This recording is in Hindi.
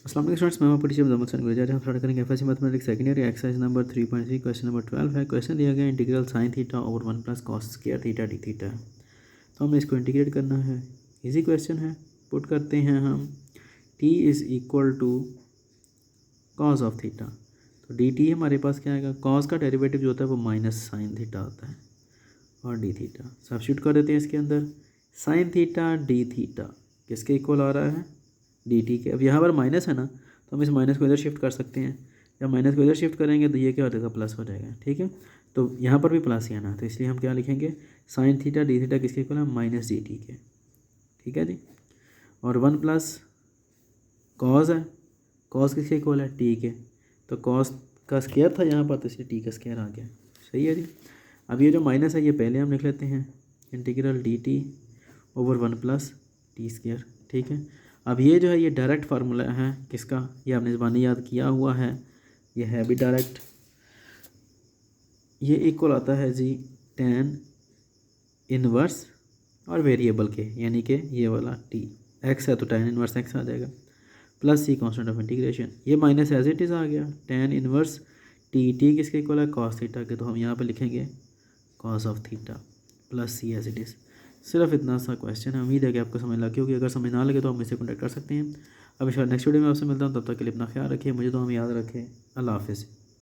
अस्सलाम वालेकुम स्टूडेंट्स, मैं परिचय मोहम्मद सनी गुलजार। हम स्टार्ट करेंगे FSc mathematics second year exercise number 3.3 question number 12 है। क्वेश्चन दिया गया integral sine theta over 1 plus cos square theta D theta. तो हमें इसको इंटीग्रेट करना है। इजी क्वेश्चन है। पुट करते हैं हम t is equal to cos of theta. तो डी टी हमारे पास क्या आएगा, कॉस का डेरिवेटिव जो होता है वो माइनस साइन थीटा होता है और डी थीटा सब्स्टिट्यूट कर देते हैं इसके अंदर। साइन थीटा डी थीटा किसके इक्वल आ रहा है, डी टी के। अब यहाँ पर माइनस है ना, तो हम इस माइनस को इधर शिफ्ट कर सकते हैं। जब माइनस को इधर शिफ्ट करेंगे तो ये क्या हो जाएगा, प्लस हो जाएगा। ठीक है, तो यहाँ पर भी प्लस ही आना, तो इसलिए हम क्या लिखेंगे, साइन थीटा डी थीटा किसके इक्वल है, माइनस डी टी के। ठीक है जी, और 1 प्लस कॉस है, कॉस किसके इक्वल है, टी के। तो कॉस का स्क्वायर था यहाँ पर, तो इसलिए टी का स्क्वायर आ गया। सही है जी। अब ये जो माइनस है ये पहले हम लिख लेते हैं, integral D T over 1 plus T square. ठीक है, अब ये जो है ये डायरेक्ट फार्मूला है किसका, ये आपने ज़बानी याद किया हुआ है, ये है भी डायरेक्ट। ये इक्वल आता है जी tan इनवर्स और वेरिएबल के, यानी कि ये वाला टी एक्स है तो tan इनवर्स एक्स आ जाएगा, plus C constant of integration. ये माइनस एज इट इज़ आ गया, tan इनवर्स टी किसके इक्वल है, कॉस थीटा के। तो हम यहाँ पे लिखेंगे cos of theta plus C as it is. सिर्फ इतना सा क्वेश्चन है। उम्मीद है कि आपको समझ लगा, क्योंकि अगर समझ ना लगे तो आप मुझसे कॉन्टैक्ट कर सकते हैं। अब इंशाल्लाह नेक्स्ट वीडियो में आपसे मिलता हूँ, तब तक के लिए अपना ख्याल रखिए, मुझे तो हम याद रखें। अल्लाह हाफ़िज़।